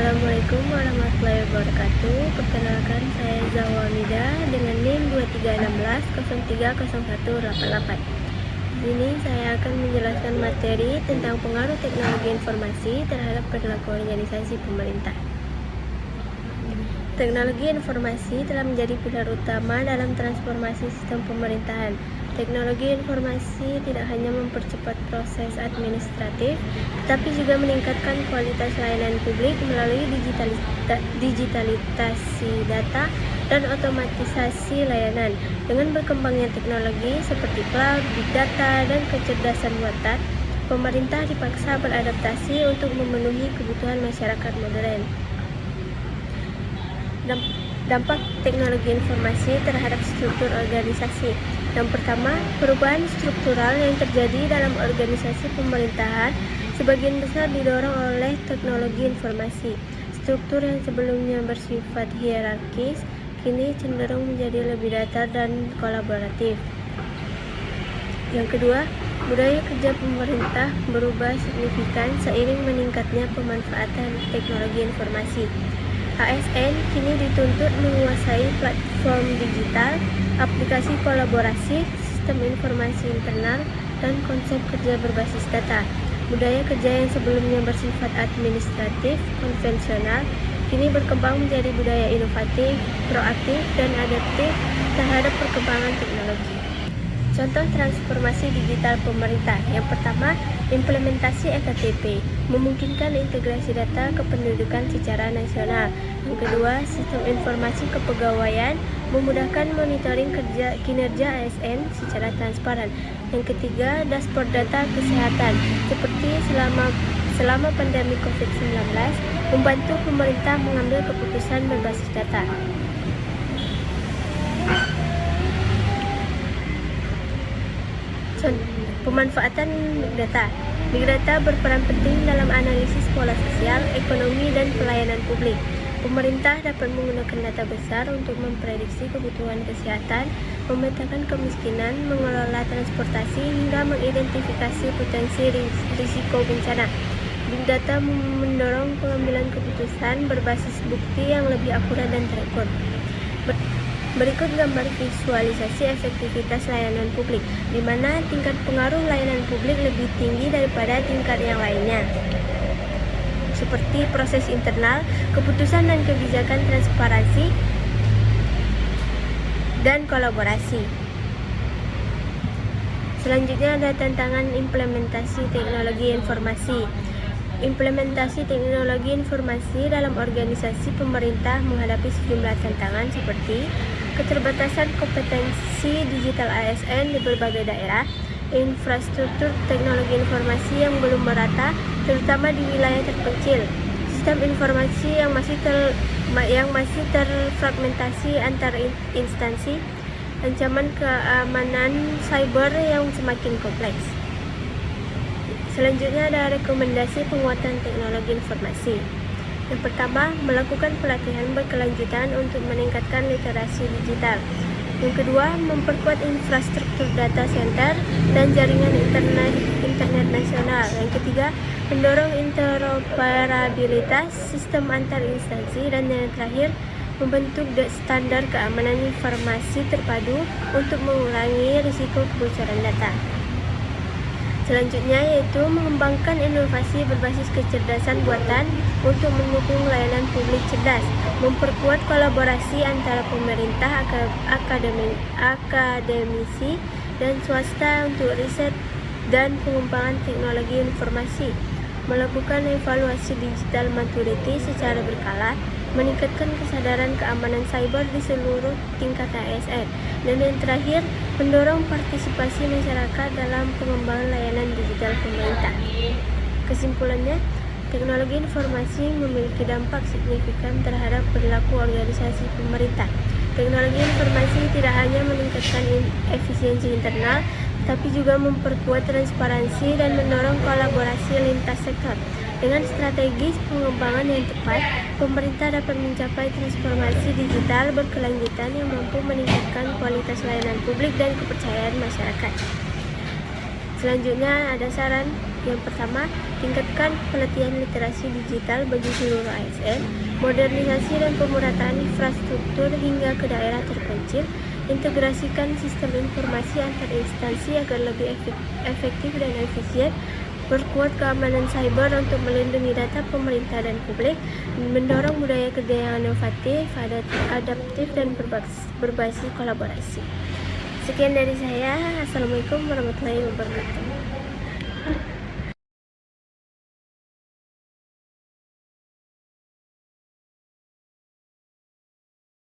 Assalamualaikum warahmatullahi wabarakatuh. Perkenalkan, saya Zawamida dengan NIM 2316 030188. Di sini saya akan menjelaskan materi tentang pengaruh teknologi informasi terhadap perilaku organisasi pemerintah. Teknologi informasi telah menjadi pilar utama dalam transformasi sistem pemerintahan. Teknologi informasi tidak hanya mempercepat proses administratif, tetapi juga meningkatkan kualitas layanan publik melalui digitalisasi data dan otomatisasi layanan. Dengan berkembangnya teknologi seperti cloud, big data, dan kecerdasan buatan, pemerintah dipaksa beradaptasi untuk memenuhi kebutuhan masyarakat modern. Dampak teknologi informasi terhadap struktur organisasi. Yang pertama, perubahan struktural yang terjadi dalam organisasi pemerintahan sebagian besar didorong oleh teknologi informasi. Struktur yang sebelumnya bersifat hierarkis kini cenderung menjadi lebih datar dan kolaboratif. Yang kedua, budaya kerja pemerintah berubah signifikan seiring meningkatnya pemanfaatan teknologi informasi. ASN kini dituntut menguasai platform digital, aplikasi kolaborasi, sistem informasi internal, dan konsep kerja berbasis data. Budaya kerja yang sebelumnya bersifat administratif, konvensional, kini berkembang menjadi budaya inovatif, proaktif, dan adaptif terhadap perkembangan teknologi. Contoh transformasi digital pemerintah. Yang pertama, implementasi eKTP, memungkinkan integrasi data kependudukan secara nasional. Yang kedua, sistem informasi kepegawaian, memudahkan monitoring kinerja ASN secara transparan. Yang ketiga, dashboard data kesehatan, seperti selama pandemi COVID-19, membantu pemerintah mengambil keputusan berbasis data. Pemanfaatan Big Data. Big Data berperan penting dalam analisis pola sosial, ekonomi, dan pelayanan publik. Pemerintah dapat menggunakan data besar untuk memprediksi kebutuhan kesehatan, memetakan kemiskinan, mengelola transportasi, hingga mengidentifikasi potensi risiko bencana. Big Data mendorong pengambilan keputusan berbasis bukti yang lebih akurat dan terukur. Berikut gambar visualisasi efektivitas layanan publik, di mana tingkat pengaruh layanan publik lebih tinggi daripada tingkat yang lainnya, seperti proses internal, keputusan dan kebijakan, transparansi, dan kolaborasi. Selanjutnya ada tantangan implementasi teknologi informasi. Implementasi teknologi informasi dalam organisasi pemerintah menghadapi sejumlah tantangan seperti keterbatasan kompetensi digital ASN di berbagai daerah, infrastruktur teknologi informasi yang belum merata, terutama di wilayah terpencil, sistem informasi yang masih terfragmentasi antar instansi, ancaman keamanan cyber yang semakin kompleks. Selanjutnya ada rekomendasi penguatan teknologi informasi. Yang pertama, melakukan pelatihan berkelanjutan untuk meningkatkan literasi digital. Yang kedua, memperkuat infrastruktur data center dan jaringan internet nasional. Yang ketiga, mendorong interoperabilitas sistem antar instansi. Dan yang terakhir, membentuk standar keamanan informasi terpadu untuk mengurangi risiko kebocoran data. Selanjutnya yaitu mengembangkan inovasi berbasis kecerdasan buatan untuk mendukung layanan publik cerdas, memperkuat kolaborasi antara pemerintah, akademisi, dan swasta untuk riset dan pengembangan teknologi informasi, melakukan evaluasi digital maturity secara berkala, meningkatkan kesadaran keamanan cyber di seluruh tingkat ASN, dan yang terakhir, mendorong partisipasi masyarakat dalam pengembangan layanan digital pemerintah. Kesimpulannya, teknologi informasi memiliki dampak signifikan terhadap perilaku organisasi pemerintah. Teknologi informasi tidak hanya meningkatkan efisiensi internal, tapi juga memperkuat transparansi dan mendorong kolaborasi lintas sektor. Dengan strategi pengembangan yang tepat, pemerintah dapat mencapai transformasi digital berkelanjutan yang mampu meningkatkan kualitas layanan publik dan kepercayaan masyarakat. Selanjutnya ada saran Yang pertama, tingkatkan pelatihan literasi digital bagi seluruh ASN, modernisasi dan pemerataan infrastruktur hingga ke daerah terpencil, integrasikan sistem informasi antar instansi agar lebih efektif dan efisien, perkuat keamanan cyber untuk melindungi data pemerintah dan publik, mendorong budaya kerja yang inovatif, adaptif, dan berbasis kolaborasi. Sekian dari saya. Assalamualaikum warahmatullahi wabarakatuh.